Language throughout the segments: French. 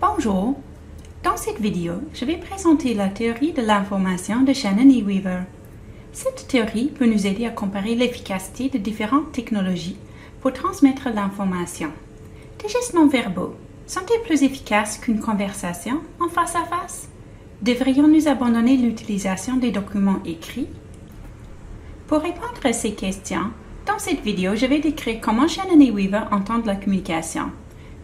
Bonjour, dans cette vidéo, je vais présenter la théorie de l'information de Shannon et Weaver. Cette théorie peut nous aider à comparer l'efficacité de différentes technologies pour transmettre l'information. Des gestes non-verbaux sont-ils plus efficaces qu'une conversation en face à face? Devrions-nous abandonner l'utilisation des documents écrits? Pour répondre à ces questions, dans cette vidéo, je vais décrire comment Shannon et Weaver entendent la communication.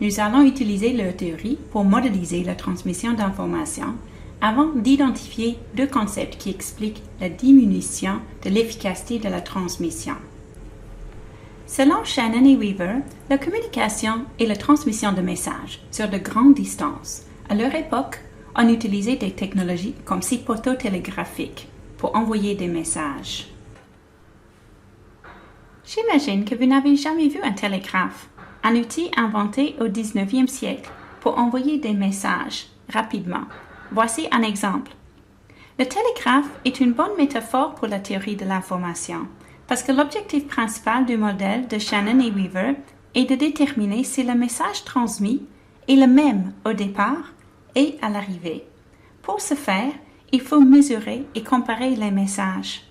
Nous allons utiliser leur théorie pour modéliser la transmission d'informations avant d'identifier deux concepts qui expliquent la diminution de l'efficacité de la transmission. Selon Shannon et Weaver, la communication est la transmission de messages sur de grandes distances. À leur époque, on utilisait des technologies comme ces poteaux télégraphiques pour envoyer des messages. J'imagine que vous n'avez jamais vu un télégraphe, un outil inventé au 19e siècle pour envoyer des messages rapidement. Voici un exemple. Le télégraphe est une bonne métaphore pour la théorie de l'information, parce que l'objectif principal du modèle de Shannon et Weaver est de déterminer si le message transmis est le même au départ et à l'arrivée. Pour ce faire, il faut mesurer et comparer les messages.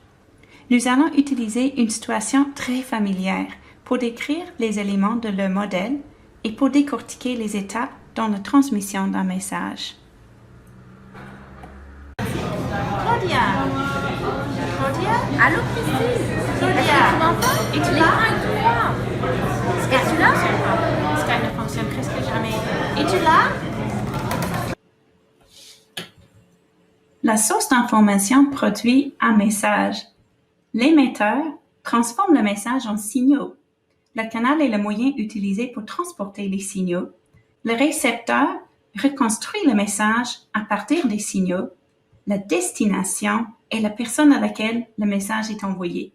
Nous allons utiliser une situation très familière pour décrire les éléments de leur modèle et pour décortiquer les étapes dans la transmission d'un message. Claudia, allô Christine, Claudia, tu m'entends? Es-tu là? Es-tu là? Skype ne fonctionne presque jamais. Es-tu là? La source d'information produit un message. L'émetteur transforme le message en signaux. Le canal est le moyen utilisé pour transporter les signaux. Le récepteur reconstruit le message à partir des signaux. La destination est la personne à laquelle le message est envoyé.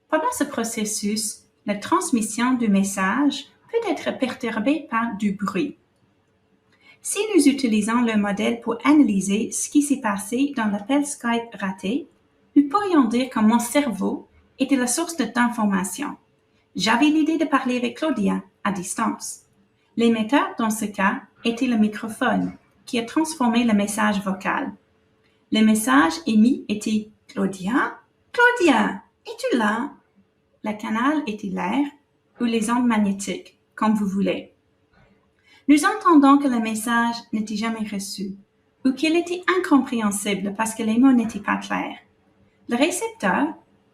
Pendant ce processus, la transmission du message peut être perturbée par du bruit. Si nous utilisons le modèle pour analyser ce qui s'est passé dans l'appel Skype raté, nous pourrions dire que mon cerveau était la source d'information. J'avais l'idée de parler avec Claudia à distance. L'émetteur, dans ce cas, était le microphone qui a transformé le message vocal. Le message émis était « Claudia? Claudia, es-tu là? » Le canal était l'air ou les ondes magnétiques, comme vous voulez. Nous entendons que le message n'était jamais reçu ou qu'il était incompréhensible parce que les mots n'étaient pas clairs. Le récepteur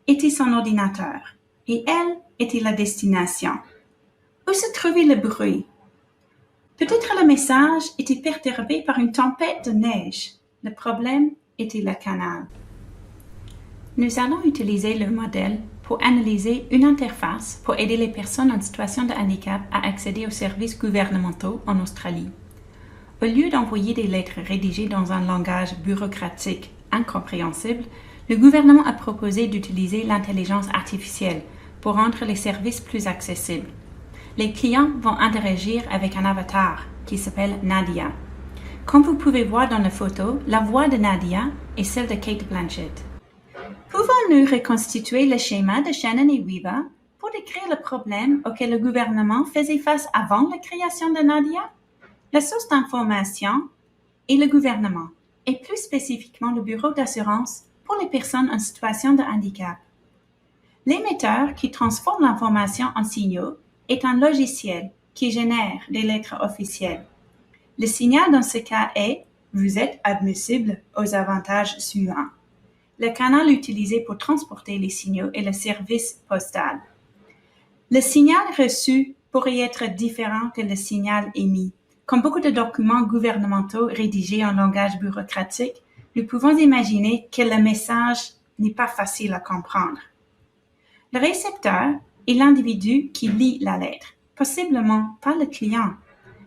était son ordinateur et elle était la destination. Où se trouvait le bruit? Peut-être le message était perturbé par une tempête de neige. Le problème était le canal. Nous allons utiliser le modèle pour analyser une interface pour aider les personnes en situation de handicap à accéder aux services gouvernementaux en Australie. Au lieu d'envoyer des lettres rédigées dans un langage bureaucratique incompréhensible, le gouvernement a proposé d'utiliser l'intelligence artificielle pour rendre les services plus accessibles. Les clients vont interagir avec un avatar qui s'appelle Nadia. Comme vous pouvez voir dans la photo, la voix de Nadia est celle de Cate Blanchett. Pouvons-nous reconstituer le schéma de Shannon et Weaver pour décrire le problème auquel le gouvernement faisait face avant la création de Nadia? La source d'information est le gouvernement, et plus spécifiquement le bureau d'assurance pour les personnes en situation de handicap. L'émetteur qui transforme l'information en signaux est un logiciel qui génère des lettres officielles. Le signal dans ce cas est « Vous êtes admissible aux avantages suivants ». Le canal utilisé pour transporter les signaux est le service postal. Le signal reçu pourrait être différent que le signal émis. Comme beaucoup de documents gouvernementaux rédigés en langage bureaucratique, nous pouvons imaginer que le message n'est pas facile à comprendre. Le récepteur est l'individu qui lit la lettre, possiblement pas le client.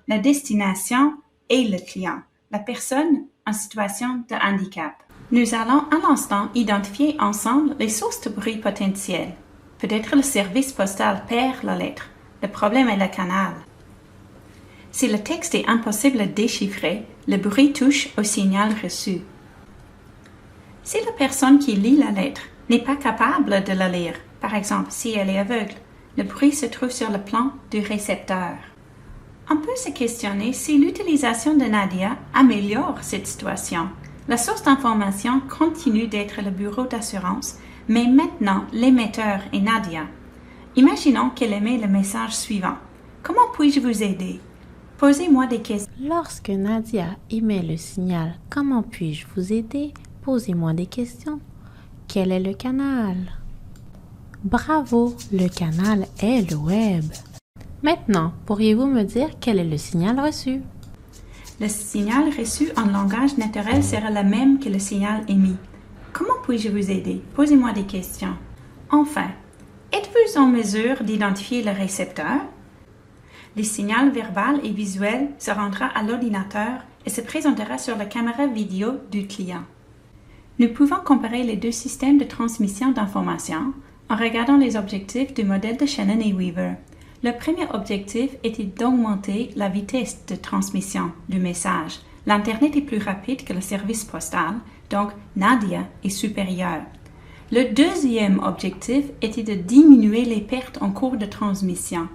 La destination est le client, la personne en situation de handicap. Nous allons à l'instant identifier ensemble les sources de bruit potentielles. Peut-être le service postal perd la lettre. Le problème est le canal. Si le texte est impossible à déchiffrer, le bruit touche au signal reçu. Si la personne qui lit la lettre n'est pas capable de la lire, par exemple si elle est aveugle, le bruit se trouve sur le plan du récepteur. On peut se questionner si l'utilisation de Nadia améliore cette situation. La source d'information continue d'être le bureau d'assurance, mais maintenant l'émetteur est Nadia. Imaginons qu'elle émet le message suivant. Comment puis-je vous aider? Posez-moi des questions. Lorsque Nadia émet le signal « Comment puis-je vous aider ?» Posez-moi des questions. Quel est le canal? Bravo, le canal est le web. Maintenant, pourriez-vous me dire quel est le signal reçu? Le signal reçu en langage naturel sera le même que le signal émis. Comment puis-je vous aider? Posez-moi des questions. Enfin, êtes-vous en mesure d'identifier le récepteur? Le signal verbal et visuel se rendra à l'ordinateur et se présentera sur la caméra vidéo du client. Nous pouvons comparer les deux systèmes de transmission d'informations en regardant les objectifs du modèle de Shannon et Weaver. Le premier objectif était d'augmenter la vitesse de transmission du message. L'Internet est plus rapide que le service postal, donc Nadia est supérieur. Le deuxième objectif était de diminuer les pertes en cours de transmission.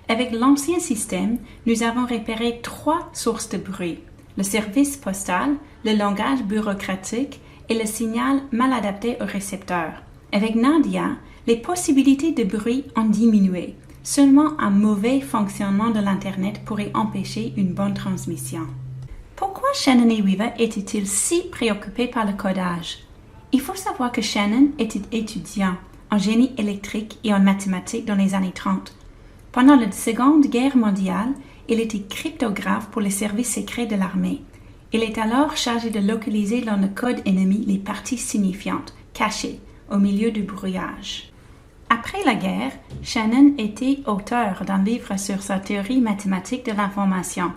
Avec l'ancien système, nous avons repéré 3 sources de bruit: le service postal, le langage bureaucratique et le signal mal adapté au récepteur. Avec Nadia, les possibilités de bruit ont diminué. Seulement un mauvais fonctionnement de l'Internet pourrait empêcher une bonne transmission. Pourquoi Shannon et Weaver étaient-ils si préoccupés par le codage? Il faut savoir que Shannon était étudiant en génie électrique et en mathématiques dans les années 30. Pendant la Seconde Guerre mondiale, il était cryptographe pour les services secrets de l'armée. Il est alors chargé de localiser dans le code ennemi les parties signifiantes, cachées, au milieu du brouillage. Après la guerre, Shannon était auteur d'un livre sur sa théorie mathématique de l'information,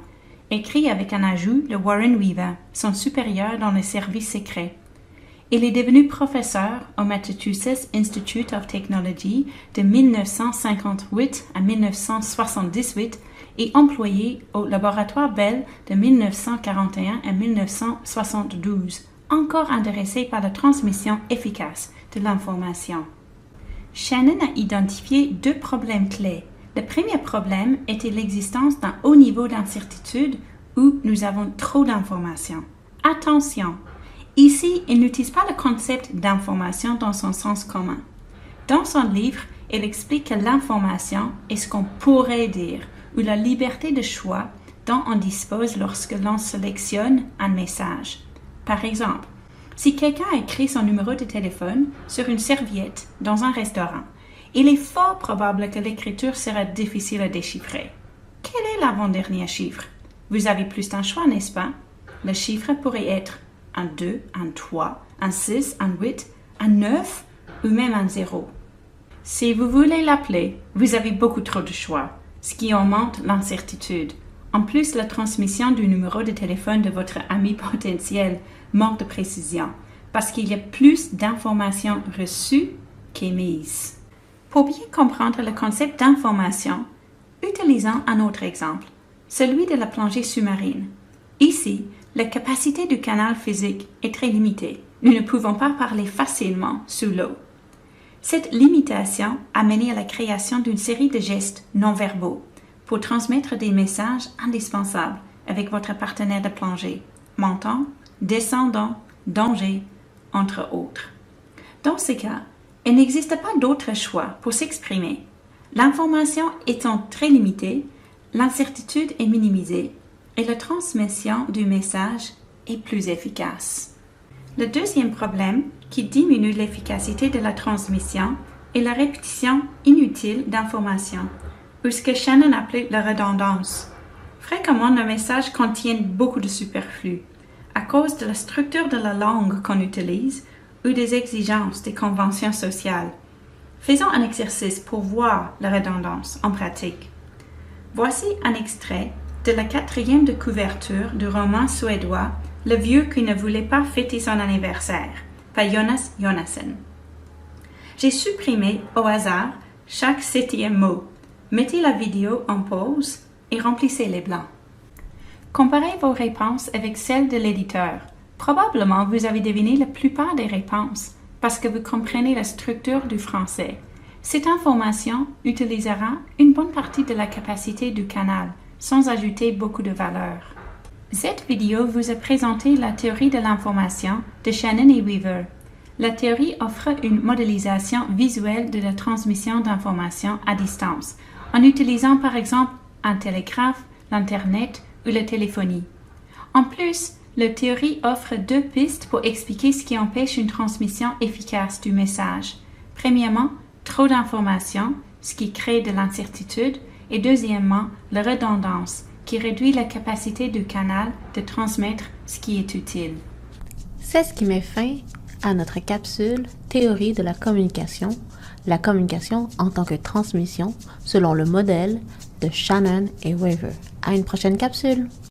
écrit avec un ajout de Warren Weaver, son supérieur dans les services secrets. Il est devenu professeur au Massachusetts Institute of Technology de 1958 à 1978 et employé au laboratoire Bell de 1941 à 1972, encore intéressé par la transmission efficace de l'information. Shannon a identifié 2 problèmes clés. Le premier problème était l'existence d'un haut niveau d'incertitude où nous avons trop d'informations. Attention! Ici, il n'utilise pas le concept d'information dans son sens commun. Dans son livre, il explique que l'information est ce qu'on pourrait dire, ou la liberté de choix dont on dispose lorsque l'on sélectionne un message. Par exemple, si quelqu'un a écrit son numéro de téléphone sur une serviette dans un restaurant, il est fort probable que l'écriture sera difficile à déchiffrer. Quel est l'avant-dernier chiffre? Vous avez plus d'un choix, n'est-ce pas? Le chiffre pourrait être un 2, un 3, un 6, un 8, un 9 ou même un 0. Si vous voulez l'appeler, vous avez beaucoup trop de choix, ce qui augmente l'incertitude. En plus, la transmission du numéro de téléphone de votre ami potentiel manque de précision, parce qu'il y a plus d'informations reçues qu'émises. Pour bien comprendre le concept d'information, utilisons un autre exemple, celui de la plongée sous-marine. Ici, la capacité du canal physique est très limitée. Nous ne pouvons pas parler facilement sous l'eau. Cette limitation a mené à la création d'une série de gestes non-verbaux pour transmettre des messages indispensables avec votre partenaire de plongée, montant, descendant, danger, entre autres. Dans ce cas, il n'existe pas d'autre choix pour s'exprimer. L'information étant très limitée, l'incertitude est minimisée et la transmission du message est plus efficace. Le deuxième problème qui diminue l'efficacité de la transmission est la répétition inutile d'informations, ou ce que Shannon appelait la redondance. Fréquemment, nos messages contiennent beaucoup de superflu, à cause de la structure de la langue qu'on utilise ou des exigences des conventions sociales. Faisons un exercice pour voir la redondance en pratique. Voici un extrait de la 4e de couverture du roman suédois « Le vieux qui ne voulait pas fêter son anniversaire » par Jonas Jonasson. J'ai supprimé au hasard chaque 7e mot. Mettez la vidéo en pause et remplissez les blancs. Comparez vos réponses avec celles de l'éditeur. Probablement, vous avez deviné la plupart des réponses parce que vous comprenez la structure du français. Cette information utilisera une bonne partie de la capacité du canal, sans ajouter beaucoup de valeur. Cette vidéo vous a présenté la théorie de l'information de Shannon et Weaver. La théorie offre une modélisation visuelle de la transmission d'informations à distance, en utilisant par exemple un télégraphe, l'Internet ou la téléphonie. En plus, la théorie offre 2 pistes pour expliquer ce qui empêche une transmission efficace du message. Premièrement, trop d'informations, ce qui crée de l'incertitude, et deuxièmement, la redondance, qui réduit la capacité du canal de transmettre ce qui est utile. C'est ce qui met fin à notre capsule Théorie de la communication en tant que transmission selon le modèle de Shannon et Weaver. À une prochaine capsule!